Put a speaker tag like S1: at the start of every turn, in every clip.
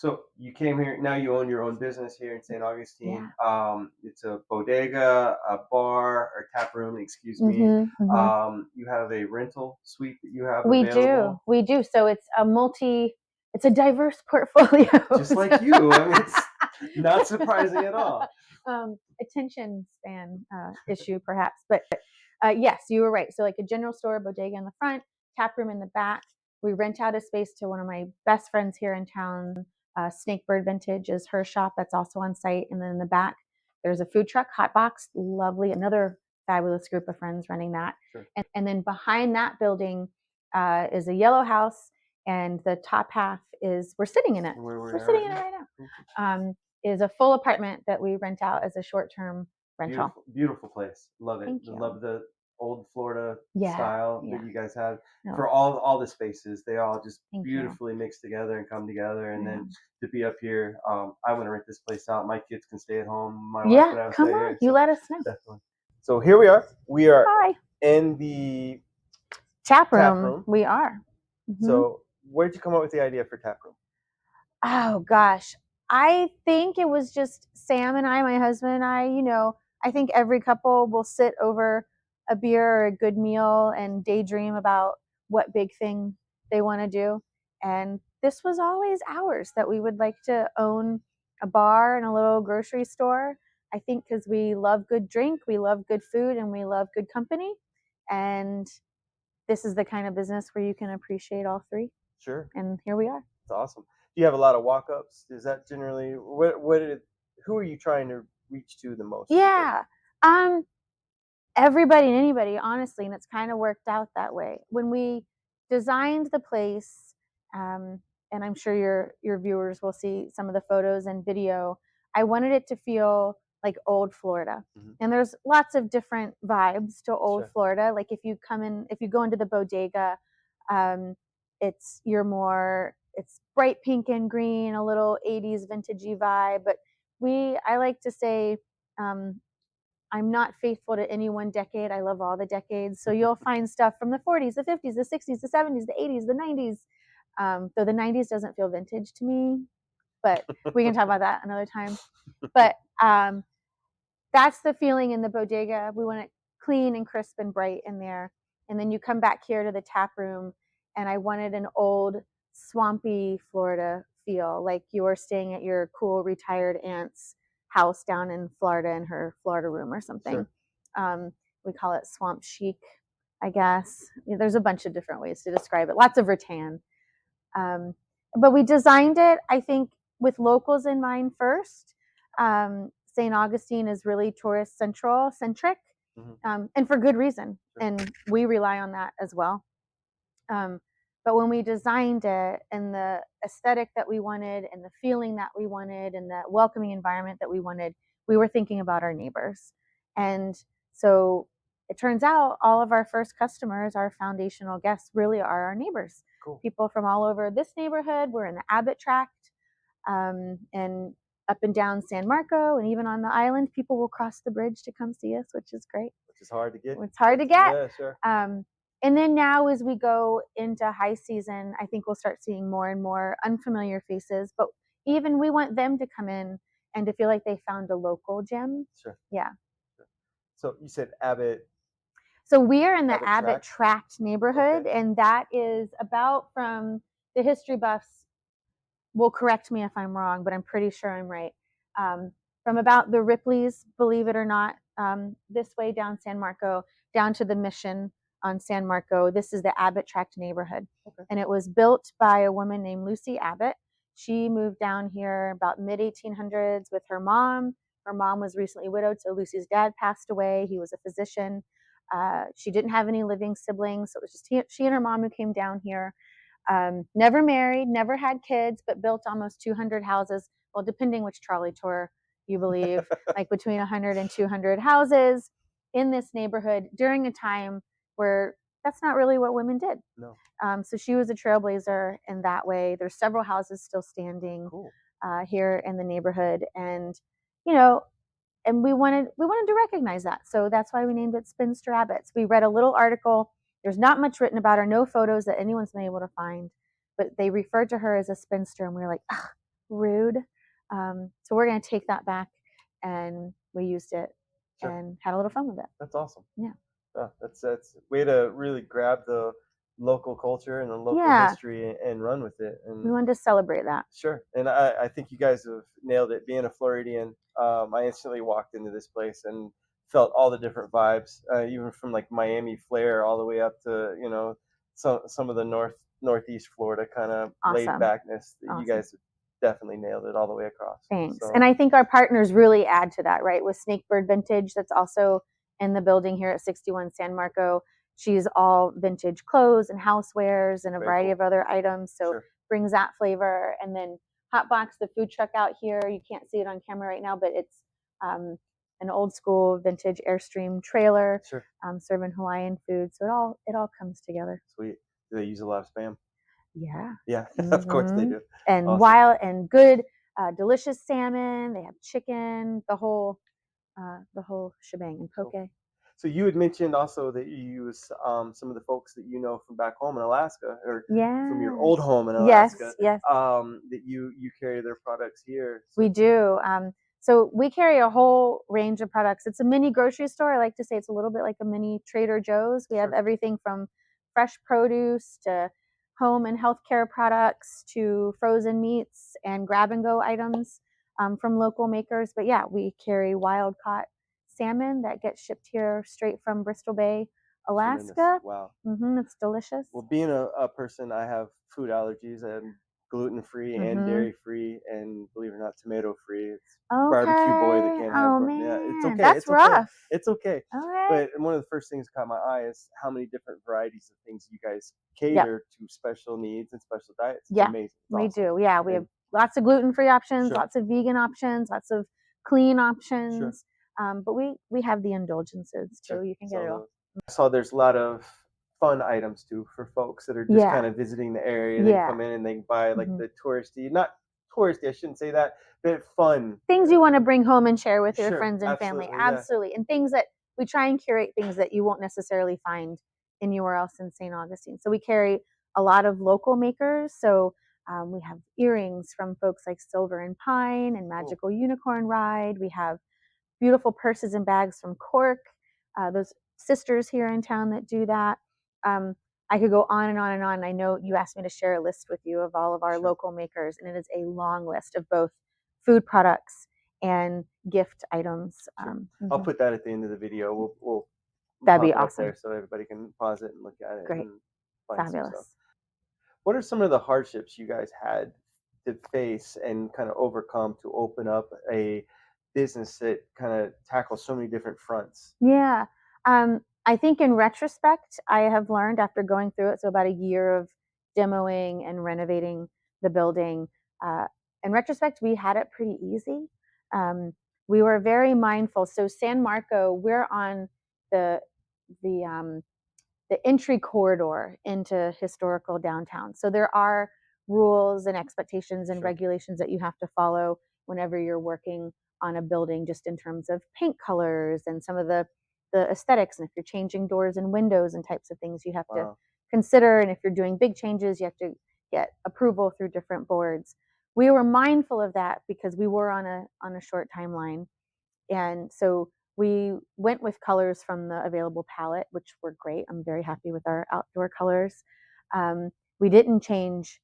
S1: So you came here. Now you own your own business here in St.
S2: Yeah.
S1: Augustine. It's a bodega, a bar, or tap room. Excuse me.
S2: Hmm. Hmm.
S1: You have a rental suite that you have
S2: We do.
S1: available,
S2: We do. So it's a diverse portfolio.
S1: just like you. I mean, it's not surprising at all.
S2: Attention span issue, perhaps. But yes, you were right. So, like a general store, bodega in the front, tap room in the back. We rent out a space to one of my best friends here in town. Snakebird Vintage is her shop that's also on site. And then in the back, there's a food truck, Hot Box, lovely, another fabulous group of friends running that.
S1: Sure.
S2: And then behind that building is a yellow house, and the top half is we're sitting in it.
S1: Where we
S2: We're
S1: are
S2: sitting
S1: right
S2: in it
S1: now.
S2: right now. Is a full apartment that we rent out as a short-term rental.
S1: Beautiful, beautiful place. Love it.
S2: Thank you.
S1: Love the old Florida
S2: Yeah,
S1: style
S2: yeah.
S1: that you guys have
S2: No,
S1: for all the spaces. They all just
S2: thank you.
S1: beautifully mix together and come together. And
S2: Yeah.
S1: then to be up here, I want to rent this place out. My kids can stay at home. My wife
S2: Yeah,
S1: and I will
S2: come
S1: stay
S2: on.
S1: here.
S2: You
S1: So
S2: let us know.
S1: definitely. So here we are. We are
S2: Hi.
S1: in the
S2: Tap
S1: tap
S2: room.
S1: room.
S2: We are. Mm-hmm.
S1: So where did you come up with the idea for tap room?
S2: Oh gosh. I think it was just Sam and I, my husband and I, I think every couple will sit over a beer or a good meal and daydream about what big thing they want to do. And this was always ours, that we would like to own a bar and a little grocery store. I think because we love good drink, we love good food, and we love good company. And this is the kind of business where you can appreciate all three.
S1: Sure.
S2: And here we are.
S1: It's awesome. Do you have a lot of walk-ups? Is that generally who are you trying to reach to the most?
S2: Yeah. Um, Everybody and anybody, honestly, and it's kind of worked out that way. When we designed the place, um, and I'm sure your viewers will see some of the photos and video, I wanted it to feel like old Florida.
S1: Mm-hmm.
S2: And there's lots of different vibes to old
S1: Sure.
S2: Florida. Like if you go into the bodega, um, it's bright pink and green, a little 80s vintagey vibe. But I like to say, um, I'm not faithful to any one decade. I love all the decades. So you'll find stuff from the 40s, the 50s, the 60s, the 70s, the 80s, the 90s. Though the 90s doesn't feel vintage to me, but we can talk about that another time. But that's the feeling in the bodega. We want it clean and crisp and bright in there. And then you come back here to the tap room, and I wanted an old, swampy Florida feel, like you were staying at your cool retired aunt's house down in Florida in her Florida room or something. Sure. We call it swamp chic, I guess. There's a bunch of different ways to describe it. Lots of rattan. But we designed it, I think, with locals in mind first. St. Augustine is really tourist centric, and for good reason. And we rely on that as well. But when we designed it, and the aesthetic that we wanted, and the feeling that we wanted, and the welcoming environment that we wanted, we were thinking about our neighbors. And so it turns out all of our first customers, our foundational guests, really are our neighbors. Cool. People from all over this neighborhood. We're in the Abbott tract, and up and down San Marco, and even on the island, people will cross the bridge to come see us, which is great.
S1: Which is hard to get.
S2: It's hard to get.
S1: Yeah, sure.
S2: And then now, as we go into high season, I think we'll start seeing more and more unfamiliar faces. But even we want them to come in and to feel like they found a local gem.
S1: Sure.
S2: Yeah.
S1: Sure. So you said Abbott.
S2: So we are in the Abbott tract neighborhood,
S1: okay.
S2: And that is about, from the history buffs will correct me if I'm wrong, but I'm pretty sure I'm right. From about the Ripleys, believe it or not, this way down San Marco, down to the Mission on San Marco. This is the Abbott tract neighborhood. Okay. And it was built by a woman named Lucy Abbott. She moved down here about mid-1800s with her mom. Her mom was recently widowed, so Lucy's dad passed away. He was a physician. She didn't have any living siblings, so it was just she and her mom who came down here. Never married, never had kids, but built almost 200 houses. Well, depending which trolley tour you believe, like between 100 and 200 houses in this neighborhood during a time where that's not really what women did.
S1: No.
S2: So she was a trailblazer in that way. There's several houses still standing here in the neighborhood, and and we wanted to recognize that. So that's why we named it Spinster Abbott. We read a little article. There's not much written about her, no photos that anyone's been able to find, but they referred to her as a spinster, and we were like, rude. So we're going to take that back, and we used it
S1: Sure.
S2: and had a little fun with it.
S1: That's awesome.
S2: Yeah.
S1: Yeah, that's a way to really grab the local culture and the local
S2: Yeah.
S1: history and run with it.
S2: We
S1: And
S2: wanted to celebrate that.
S1: sure, and I think you guys have nailed it. Being a Floridian, I instantly walked into this place and felt all the different vibes, even from like Miami flair all the way up to some of the northeast Florida kind of laid
S2: Awesome.
S1: backness. You
S2: Awesome.
S1: guys have definitely nailed it all the way across.
S2: Thanks.
S1: So
S2: And I think our partners really add to that, right? With Snakebird Vintage, that's also in the building here at 61 San Marco. She's all vintage clothes and housewares and a
S1: very
S2: variety
S1: cool.
S2: of other items. So
S1: Sure.
S2: brings that flavor. And then Hotbox, the food truck out here, you can't see it on camera right now, but it's um, an old school vintage Airstream trailer,
S1: Sure.
S2: serving Hawaiian food. So it all comes together.
S1: Sweet. Do they use a lot of spam?
S2: Yeah.
S1: Yeah, of course they do.
S2: And
S1: Awesome.
S2: wild and good, delicious salmon. They have chicken, the whole shebang, and poke.
S1: Cool. So you had mentioned also that you use some of the folks that you know from back home in Alaska, or from your old
S2: Yes.
S1: home in
S2: Yes.
S1: Alaska,
S2: Yes.
S1: that you carry their products here. So,
S2: We do. So we carry a whole range of products. It's a mini grocery store. I like to say it's a little bit like a mini Trader Joe's. We have
S1: sure.
S2: everything from fresh produce to home and healthcare products to frozen meats and grab and go items from local makers. But yeah, we carry wild caught salmon that gets shipped here straight from Bristol Bay,
S1: Tremendous.
S2: Alaska.
S1: Wow.
S2: It's delicious.
S1: Well, being a person, I have food allergies. I'm gluten free and
S2: hmm
S1: dairy free, and believe it or not, tomato free. It's barbecue boy that
S2: Okay.
S1: can't have.
S2: Oh
S1: Yeah, it's
S2: man,
S1: okay.
S2: that's
S1: It's okay.
S2: rough.
S1: It's okay.
S2: Okay.
S1: But one of the first things that caught my eye is how many different varieties of things you guys
S2: Yep.
S1: cater to special needs and special diets. It's
S2: Yeah,
S1: amazing. It's
S2: we
S1: awesome.
S2: do. Yeah, we have
S1: And
S2: lots of gluten-free options,
S1: sure,
S2: lots of vegan options, lots of clean
S1: sure,
S2: options. But we have the indulgences too.
S1: sure.
S2: You can get
S1: So
S2: it all.
S1: I saw there's a lot of fun items too for folks that are just
S2: Yeah.
S1: kind of visiting the area. They
S2: Yeah.
S1: come in and they buy like
S2: hmm
S1: the touristy, not touristy, I shouldn't say that, but fun.
S2: Things you want to bring home and share with your
S1: Sure,
S2: friends and family.
S1: absolutely, yeah.
S2: Absolutely. And things that we try and curate things that you won't necessarily find anywhere else in St. Augustine. So we carry a lot of local makers. So we have earrings from folks like Silver and Pine and
S1: Cool.
S2: Magical Unicorn Ride. We have beautiful purses and bags from Cork. Those sisters here in town that do that. Um, I could go on and on and on. I know you asked me to share a list with you of all of our
S1: Sure,
S2: local makers, and it is a long list of both food products and gift items.
S1: sure. I'll put that at the end of the video. We'll
S2: That'd be
S1: pop it up there
S2: awesome.
S1: so everybody can pause it and look at it
S2: Great.
S1: and find some stuff.
S2: Fabulous.
S1: What are some of the hardships you guys had to face and kind of overcome to open up a business that kind of tackles so many different fronts?
S2: Yeah. I think in retrospect, I have learned after going through it, so about a year of demoing and renovating the building. Uh, in retrospect, we had it pretty easy. Um, we were very mindful. So San Marco, we're on the the um, the entry corridor into historical downtown. So there are rules and expectations and
S1: Sure,
S2: regulations that you have to follow whenever you're working on a building, just in terms of paint colors and some of the aesthetics. And if you're changing doors and windows and types of things, you have to
S1: wow,
S2: consider. And if you're doing big changes, you have to get approval through different boards. We were mindful of that because we were on a short timeline, and so we went with colors from the available palette, which were great. I'm very happy with our outdoor colors. We didn't change,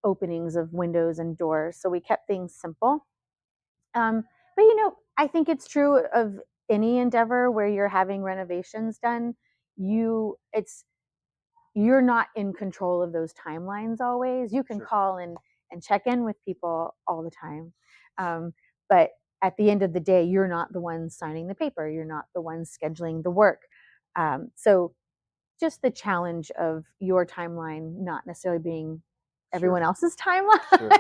S2: openings of windows and doors. So we kept things simple. But I think it's true of any endeavor where you're having renovations done. It's you're not in control of those timelines always. You can
S1: sure,
S2: call and check in with people all the time. But at the end of the day, you're not the one signing the paper. You're not the one scheduling the work. So just the challenge of your timeline not necessarily being
S1: sure,
S2: everyone else's timeline.
S1: sure.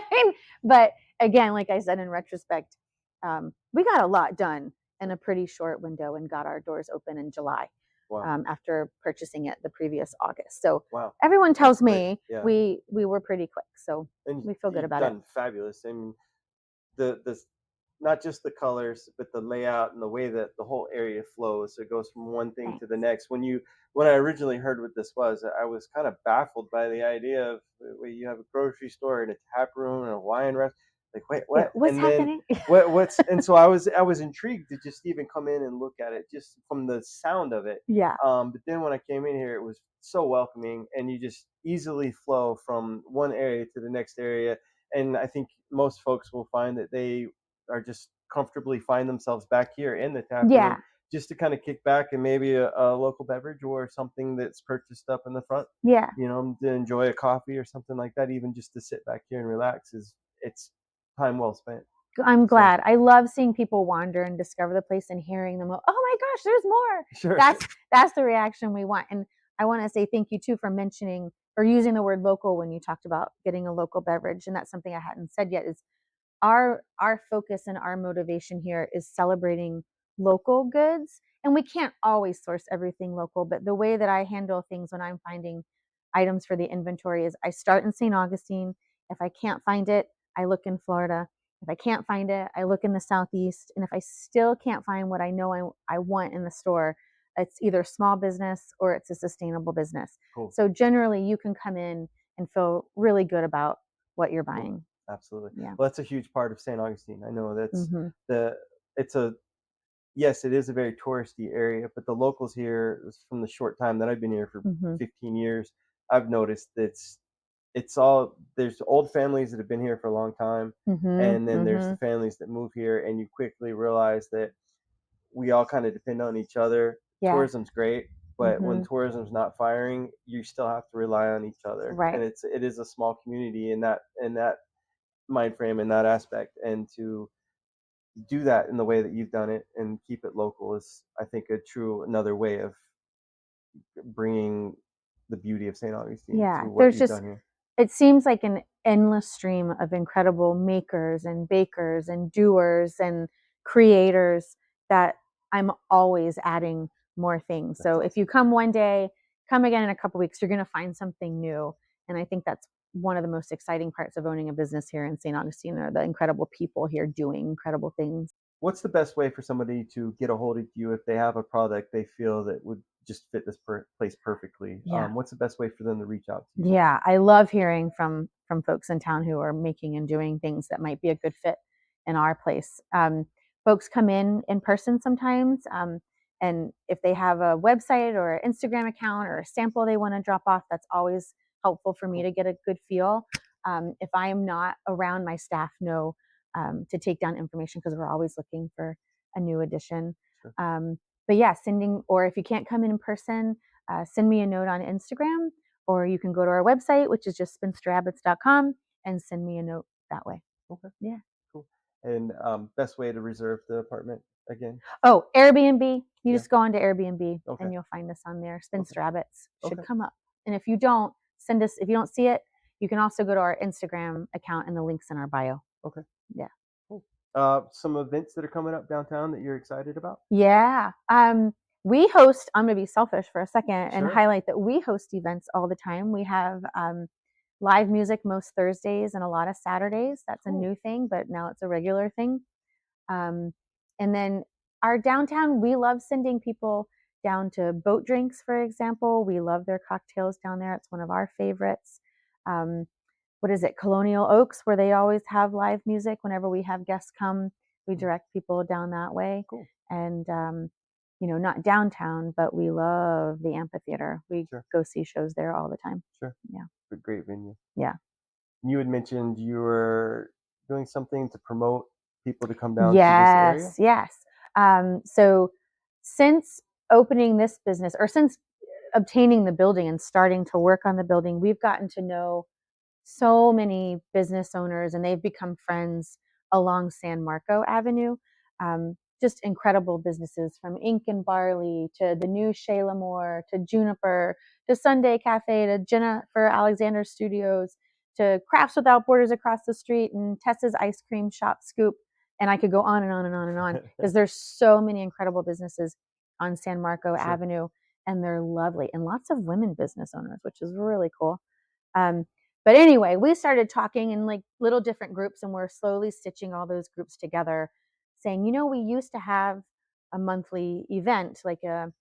S2: But again, like I said, in retrospect, we got a lot done in a pretty short window and got our doors open in July,
S1: Wow,
S2: after purchasing it the previous August. So
S1: wow,
S2: everyone
S1: that's
S2: tells
S1: quick.
S2: me
S1: Yeah,
S2: we were pretty quick. So
S1: and
S2: we feel good
S1: you've
S2: about it.
S1: done fabulous. I mean, the not just the colors, but the layout and the way that the whole area flows. So it goes from one thing to the
S2: Thanks.
S1: next. When I originally heard what this was, I was kind of baffled by the idea of where you have a grocery store and a tap room and a wine restaurant. Like, wait,
S2: Yeah,
S1: what?
S2: what's
S1: And then
S2: happening?
S1: what's and so I was intrigued to just even come in and look at it just from the sound of it.
S2: Yeah.
S1: But then when I came in here, it was so welcoming, and you just easily flow from one area to the next area. And I think most folks will find that they are just comfortably find themselves back here in the tap room
S2: Yeah.
S1: just to kind of kick back and maybe a local beverage or something that's purchased up in the front,
S2: Yeah.
S1: to enjoy a coffee or something like that. Even just to sit back here and relax is it's time well spent.
S2: I'm
S1: So
S2: glad. I love seeing people wander and discover the place and hearing them, "Oh my gosh, there's more."
S1: sure.
S2: That's the reaction we want. And I want to say thank you too for mentioning or using the word local when you talked about getting a local beverage. And that's something I hadn't said yet is our focus and our motivation here is celebrating local goods, and we can't always source everything local, but the way that I handle things when I'm finding items for the inventory is I start in St. Augustine. If I can't find it, I look in Florida. If I can't find it, I look in the southeast, and if I still can't find what I know I want in the store, it's either small business or it's a sustainable business.
S1: Cool.
S2: So generally you can come in and feel really good about what you're
S1: Cool.
S2: buying.
S1: Absolutely.
S2: Yeah.
S1: Well, that's a huge part of St. Augustine. I know that's
S2: Mhm.
S1: the it's a yes, it is a very touristy area, but the locals here, from the short time that I've been here for
S2: Mhm.
S1: 15 years, I've noticed that it's all there's old families that have been here for a long time,
S2: Mhm.
S1: and then there's the
S2: Mhm.
S1: families that move here, and you quickly realize that we all kind of depend on each other.
S2: Yeah.
S1: Tourism's great, but when
S2: Mhm.
S1: tourism's not firing, you still have to rely on each other, and
S2: Right.
S1: it is a small community in that mind frame in that aspect, and to do that in the way that you've done it and keep it local is, I think, a true another way of bringing the beauty of St. Augustine
S2: Yeah.
S1: to what
S2: There's
S1: you've
S2: just
S1: done here.
S2: it seems like an endless stream of incredible makers and bakers and doers and creators that I'm always adding more things.
S1: That's
S2: So if
S1: awesome.
S2: you come one day, come again in a couple weeks, you're going to find something new. And I think that's one of the most exciting parts of owning a business here in St. Augustine are the incredible people here doing incredible things.
S1: What's the best way for somebody to get a hold of you if they have a product they feel that would just fit this place perfectly?
S2: Yeah.
S1: What's the best way for them to reach out to you?
S2: Yeah, I love hearing from folks in town who are making and doing things that might be a good fit in our place. Folks come in person sometimes, and if they have a website or an Instagram account or a sample they want to drop off, that's always helpful for me
S1: Cool.
S2: to get a good feel. If I am not around, my staff know to take down information because we're always looking for a new addition.
S1: Sure.
S2: Um, but yeah, sending or if you can't come in person, send me a note on Instagram or you can go to our website, which is just spinsterabbots.com, and send me a note that way.
S1: Okay.
S2: Yeah.
S1: Cool. And best way to reserve the apartment again?
S2: Oh, Airbnb. You
S1: Yeah.
S2: just go onto Airbnb
S1: Okay.
S2: and you'll find us on there.
S1: Okay.
S2: Spinster Abbotts should
S1: Okay.
S2: come up. And if you don't, send us, if you don't see it, you can also go to our Instagram account and the links in our bio.
S1: Okay.
S2: Yeah.
S1: Cool. Some events that are coming up downtown that you're excited about?
S2: Yeah. We host, I'm going to be selfish for a second and
S1: Sure.
S2: highlight that we host events all the time. We have live music most Thursdays and a lot of Saturdays. That's a
S1: Cool.
S2: new thing, but now it's a regular thing. Um, and then our downtown, we love sending people down to boat drinks, for example. We love their cocktails down there. It's one of our favorites. Um, what is it, Colonial Oaks, where they always have live music. Whenever we have guests come, we
S1: Mhm.
S2: direct people down that way.
S1: Cool.
S2: And, not downtown, but we love the amphitheater. We
S1: Sure.
S2: go see shows there all the time.
S1: Sure.
S2: Yeah.
S1: A great venue.
S2: Yeah.
S1: You had mentioned you were doing something to promote people to come down to this area?
S2: Yes, yes. So since opening this business or since obtaining the building and starting to work on the building, we've gotten to know so many business owners and they've become friends along San Marco Avenue. Just incredible businesses from Ink and Barley to the new Shalamore to Juniper to Sunday Cafe to Jennifer Alexander Studios to Crafts Without Borders across the street and Tessa's Ice Cream Shop Scoop. And I could go on and on and on and on because there's so many incredible businesses on San Marco
S1: Sure.
S2: Avenue and they're lovely and lots of women business owners, which is really cool. Um, but anyway, we started talking in like little different groups and we're slowly stitching all those groups together. saying, we used to have a monthly event, like an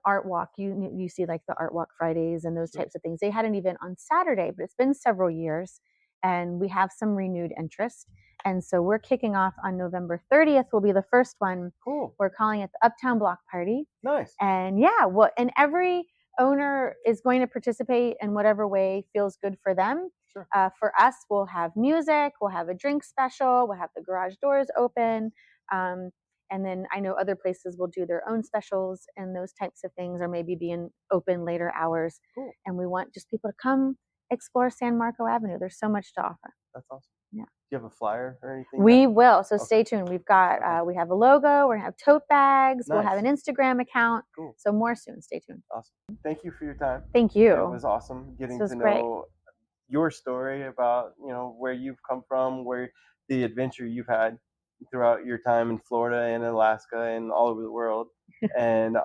S2: art walk. You see like the art walk Fridays and those
S1: Sure.
S2: types of things. They had an event on Saturday, but it's been several years, and we have some renewed interest. And so we're kicking off on November 30th. Will be the first one.
S1: Cool.
S2: We're calling it the Uptown Block Party.
S1: Nice.
S2: And yeah, and every owner is going to participate in whatever way feels good for them.
S1: Sure.
S2: For us, we'll have music, we'll have a drink special, we'll have the garage doors open. Um, and then I know other places will do their own specials and those types of things, or maybe being open later hours.
S1: Cool.
S2: And we want just people to come explore San Marco Avenue. There's so much to offer.
S1: That's awesome.
S2: Yeah.
S1: Do you have a flyer or anything?
S2: We will. So
S1: Okay.
S2: stay tuned. We've got,
S1: Okay.
S2: we have a logo. We're going to have tote bags. We'll have
S1: Nice.
S2: an Instagram account.
S1: Cool.
S2: So more soon. Stay tuned.
S1: Awesome. Thank you for your time.
S2: Thank
S1: It
S2: you.
S1: was awesome
S2: This
S1: getting
S2: was
S1: to
S2: great.
S1: know your story about, where you've come from, where the adventure you've had throughout your time in Florida and Alaska and all over the world, and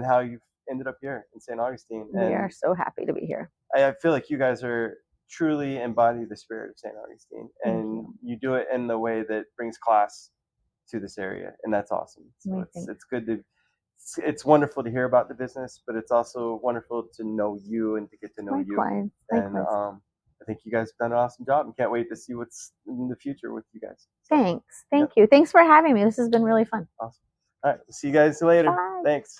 S1: how you've ended up here in St. Augustine.
S2: We are
S1: And
S2: so happy to be here.
S1: I feel like you guys are truly embody the spirit of St. Augustine,
S2: Thank
S1: and
S2: you.
S1: you do it in the way that brings class to this area, and that's awesome. So
S2: Thanks.
S1: it's good to it's wonderful to hear about the business, but it's also wonderful to know you and to get to know you.
S2: Likewise.
S1: And
S2: Likewise.
S1: I think you guys have done an awesome job, and can't wait to see what's in the future with you guys. So,
S2: Thanks. Thank you. Thanks for having me. This has been really fun.
S1: awesome. All right, see you guys later.
S2: Bye.
S1: Thanks.